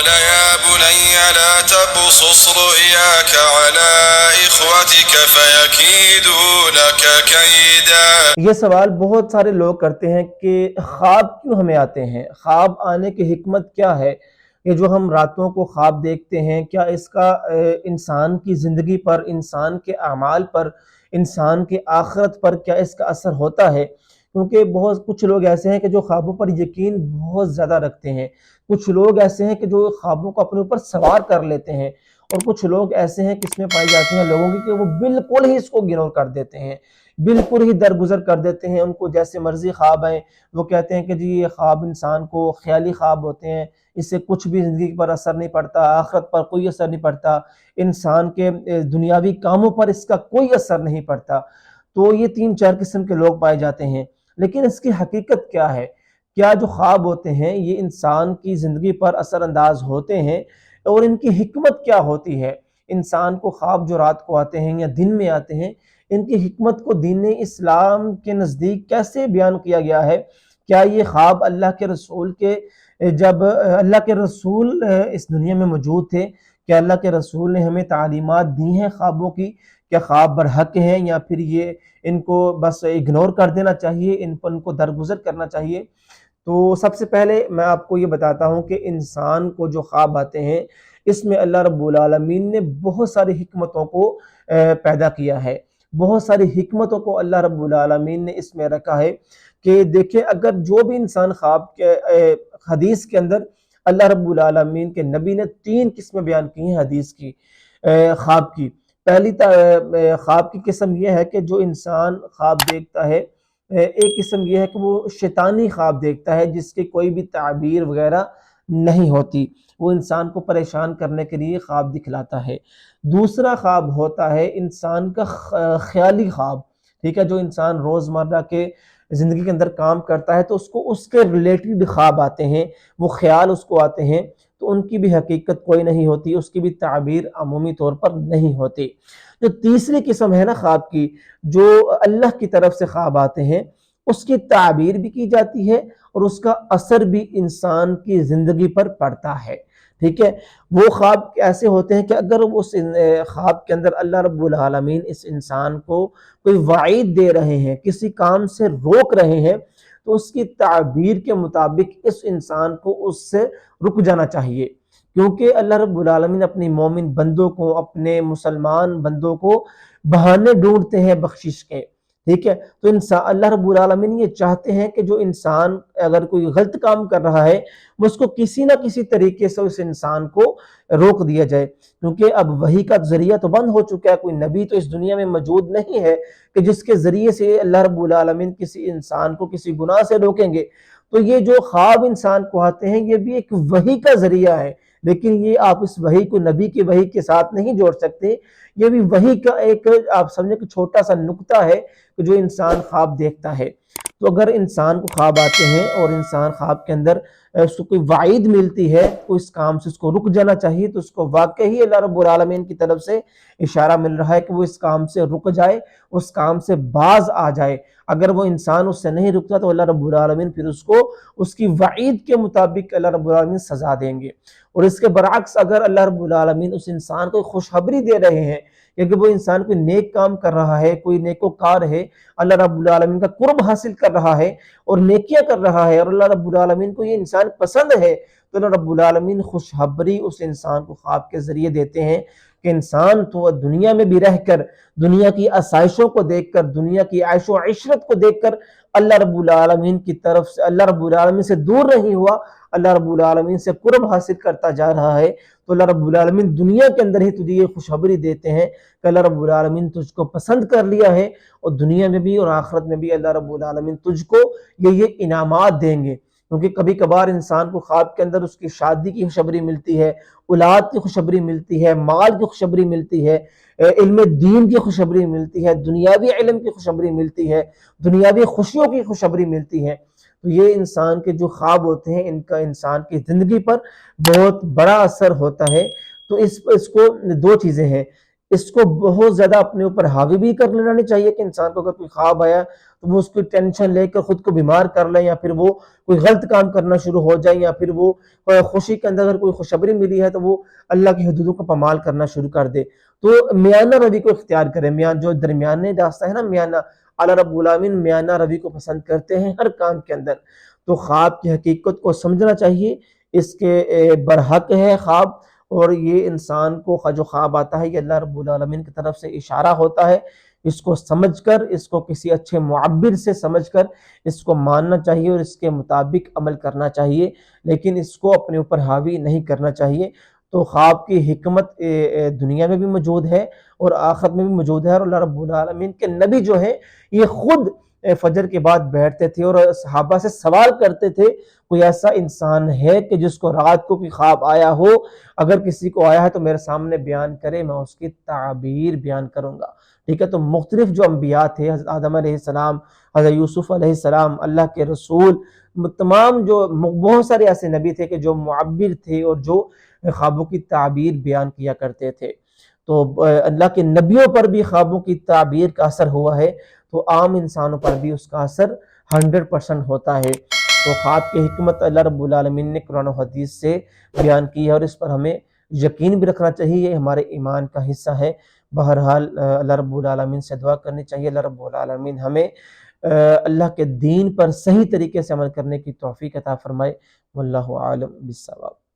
قال يا بني لا تقصص رؤياك على إخوتك فيكيدوا لك كيدا. یہ سوال بہت سارے لوگ کرتے ہیں کہ خواب کیوں ہمیں آتے ہیں، خواب آنے کی حکمت کیا ہے، یہ جو ہم راتوں کو خواب دیکھتے ہیں کیا اس کا انسان کی زندگی پر، انسان کے اعمال پر، انسان کے آخرت پر کیا اس کا اثر ہوتا ہے؟ کیونکہ کچھ لوگ ایسے ہیں کہ جو خوابوں پر یقین بہت زیادہ رکھتے ہیں، کچھ لوگ ایسے ہیں کہ جو خوابوں کو اپنے اوپر سوار کر لیتے ہیں، اور کچھ لوگ ایسے ہیں کہ اس میں پائی جاتی ہیں لوگوں کی کہ وہ بالکل ہی اس کو اگنور کر دیتے ہیں، بالکل ہی درگزر کر دیتے ہیں، ان کو جیسے مرضی خواب آئیں وہ کہتے ہیں کہ جی یہ خواب انسان کو خیالی خواب ہوتے ہیں، اس سے کچھ بھی زندگی پر اثر نہیں پڑتا، آخرت پر کوئی اثر نہیں پڑتا، انسان کے دنیاوی کاموں پر اس کا کوئی اثر نہیں پڑتا۔ تو یہ 3-4 قسم کے لوگ پائے جاتے ہیں، لیکن اس کی حقیقت کیا ہے؟ کیا جو خواب ہوتے ہیں یہ انسان کی زندگی پر اثر انداز ہوتے ہیں، اور ان کی حکمت کیا ہوتی ہے؟ انسان کو خواب جو رات کو آتے ہیں یا دن میں آتے ہیں، ان کی حکمت کو دین اسلام کے نزدیک کیسے بیان کیا گیا ہے؟ کیا یہ خواب اللہ کے رسول کے جب اللہ کے رسول اس دنیا میں موجود تھے، کیا اللہ کے رسول نے ہمیں تعلیمات دی ہیں خوابوں کی؟ کیا خواب برحق ہیں یا پھر یہ ان کو بس اگنور کر دینا چاہیے، ان کو درگزر کرنا چاہیے؟ تو سب سے پہلے میں آپ کو یہ بتاتا ہوں کہ انسان کو جو خواب آتے ہیں اس میں اللہ رب العالمین نے بہت ساری حکمتوں کو پیدا کیا ہے، بہت ساری حکمتوں کو اللہ رب العالمین نے اس میں رکھا ہے کہ دیکھیں اگر جو بھی انسان خواب کے حدیث کے اندر اللہ رب العالمین کے نبی نے 3 قسمیں بیان کی ہیں حدیث کی، خواب کی۔ پہلی خواب کی قسم یہ ہے کہ جو انسان خواب دیکھتا ہے، ایک قسم یہ ہے کہ وہ شیطانی خواب دیکھتا ہے جس کی کوئی بھی تعبیر وغیرہ نہیں ہوتی، وہ انسان کو پریشان کرنے کے لیے خواب دکھلاتا ہے۔ دوسرا خواب ہوتا ہے انسان کا خیالی خواب، ٹھیک ہے، جو انسان روزمرہ کے زندگی کے اندر کام کرتا ہے تو اس کو اس کے ریلیٹڈ خواب آتے ہیں، وہ خیال اس کو آتے ہیں، تو ان کی بھی حقیقت کوئی نہیں ہوتی، اس کی بھی تعبیر عمومی طور پر نہیں ہوتی۔ جو تیسری قسم ہے نا خواب کی، جو اللہ کی طرف سے خواب آتے ہیں، اس کی تعبیر بھی کی جاتی ہے اور اس کا اثر بھی انسان کی زندگی پر پڑتا ہے، ٹھیک ہے۔ وہ خواب ایسے ہوتے ہیں کہ اگر اس خواب کے اندر اللہ رب العالمین اس انسان کو کوئی وعید دے رہے ہیں، کسی کام سے روک رہے ہیں، تو اس کی تعبیر کے مطابق اس انسان کو اس سے رک جانا چاہیے، کیونکہ اللہ رب العالمین اپنی مومن بندوں کو، اپنے مسلمان بندوں کو بہانے ڈھونڈتے ہیں بخشش کے، ٹھیک ہے۔ تو اللہ رب العالمین یہ چاہتے ہیں کہ جو انسان اگر کوئی غلط کام کر رہا ہے اس کو کسی نہ کسی طریقے سے اس انسان کو روک دیا جائے، کیونکہ اب وحی کا ذریعہ تو بند ہو چکا ہے، کوئی نبی تو اس دنیا میں موجود نہیں ہے کہ جس کے ذریعے سے اللہ رب العالمین کسی انسان کو کسی گناہ سے روکیں گے۔ تو یہ جو خواب انسان کو آتے ہیں یہ بھی ایک وحی کا ذریعہ ہے، لیکن یہ آپ اس وحی کو نبی کی وحی کے ساتھ نہیں جوڑ سکتے، یہ بھی وحی کا ایک آپ سمجھیں کہ چھوٹا سا نقطہ ہے کہ جو انسان خواب دیکھتا ہے۔ تو اگر انسان کو خواب آتے ہیں اور انسان خواب کے اندر اس کو کوئی وعید ملتی ہے تو اس کام سے اس کو رک جانا چاہیے، تو اس کو واقعی اللہ رب العالمین کی طرف سے اشارہ مل رہا ہے کہ وہ اس کام سے رک جائے، اس کام سے باز آ جائے۔ اگر وہ انسان اس سے نہیں رکتا تو اللہ رب العالمین پھر اس کو اس کی وعید کے مطابق اللہ رب العالمین سزا دیں گے۔ اور اس کے برعکس اگر اللہ رب العالمین اس انسان کو خوشخبری دے رہے ہیں کہ وہ انسان کوئی نیک کام کر رہا ہے، کوئی نیکوکار ہے، اللہ رب العالمین کا قرب حاصل کر رہا ہے اور نیکیاں کر رہا ہے اور اللہ رب العالمین کو یہ انسان پسند ہے، تو اللہ رب العالمین خوشخبری اس انسان کو خواب کے ذریعے دیتے ہیں کہ انسان تو دنیا میں بھی رہ کر، دنیا کی آسائشوں کو دیکھ کر، دنیا کی عیش و عشرت کو دیکھ کر اللہ رب العالمین کی طرف سے، اللہ رب العالمین سے دور نہیں ہوا، اللہ رب العالمین سے قرب حاصل کرتا جا رہا ہے۔ تو اللہ رب العالمین دنیا کے اندر ہی تجھے یہ خوشخبری دیتے ہیں کہ اللہ رب العالمین تجھ کو پسند کر لیا ہے، اور دنیا میں بھی اور آخرت میں بھی اللہ رب العالمین تجھ کو یہ انعامات دیں گے۔ کیونکہ کبھی کبھار انسان کو خواب کے اندر اس کی شادی کی خوشخبری ملتی ہے، اولاد کی خوشخبری ملتی ہے، مال کی خوشخبری ملتی ہے، علم دین کی خوشخبری ملتی ہے، دنیاوی علم کی خوشخبری ملتی ہے، دنیاوی خوشیوں کی خوشخبری ملتی ہے۔ تو یہ انسان کے جو خواب ہوتے ہیں ان کا انسان کی زندگی پر بہت بڑا اثر ہوتا ہے۔ تو اس کو 2 چیزیں ہیں، اس کو بہت زیادہ اپنے اوپر حاوی بھی کر لینا نہیں چاہیے کہ انسان کو اگر کوئی خواب آیا تو وہ اس کی ٹینشن لے کر خود کو بیمار کر لے، یا پھر وہ کوئی غلط کام کرنا شروع ہو جائے، یا پھر وہ خوشی کے اندر اگر کوئی خوشخبری ملی ہے تو وہ اللہ کی حدودوں کا پامال کرنا شروع کر دے۔ تو میانہ روی کو اختیار کرے، جو درمیانے راستہ ہے نا میانہ، اللہ رب العالمین میانہ روی کو پسند کرتے ہیں ہر کام کے اندر۔ تو خواب کی حقیقت کو سمجھنا چاہیے، اس کے برحق ہے خواب، اور یہ انسان کو جو خواب آتا ہے یہ اللہ رب العالمین کی طرف سے اشارہ ہوتا ہے، اس کو سمجھ کر، اس کو کسی اچھے معبر سے سمجھ کر اس کو ماننا چاہیے اور اس کے مطابق عمل کرنا چاہیے، لیکن اس کو اپنے اوپر حاوی نہیں کرنا چاہیے۔ تو خواب کی حکمت دنیا میں بھی موجود ہے اور آخرت میں بھی موجود ہے، اور اللہ رب العالمین کے نبی جو ہیں یہ خود فجر کے بعد بیٹھتے تھے اور صحابہ سے سوال کرتے تھے، کوئی ایسا انسان ہے کہ جس کو رات کو کوئی خواب آیا ہو، اگر کسی کو آیا ہے تو میرے سامنے بیان کرے، میں اس کی تعبیر بیان کروں گا۔ ٹھیک ہے، تو مختلف جو انبیاء تھے، حضرت آدم علیہ السلام، حضرت یوسف علیہ السلام، اللہ کے رسول، تمام جو بہت سارے ایسے نبی تھے کہ جو معبر تھے اور جو خوابوں کی تعبیر بیان کیا کرتے تھے۔ تو اللہ کے نبیوں پر بھی خوابوں کی تعبیر کا اثر ہوا ہے، تو عام انسانوں پر بھی اس کا اثر 100% ہوتا ہے۔ تو خواب کی حکمت اللہ رب العالمین نے قرآن و حدیث سے بیان کی ہے، اور اس پر ہمیں یقین بھی رکھنا چاہیے، یہ ہمارے ایمان کا حصہ ہے۔ بہرحال اللہ رب العالمین سے دعا کرنی چاہیے، اللہ رب العالمین ہمیں اللہ کے دین پر صحیح طریقے سے عمل کرنے کی توفیق عطا فرمائے۔ واللہ عالم بالصواب۔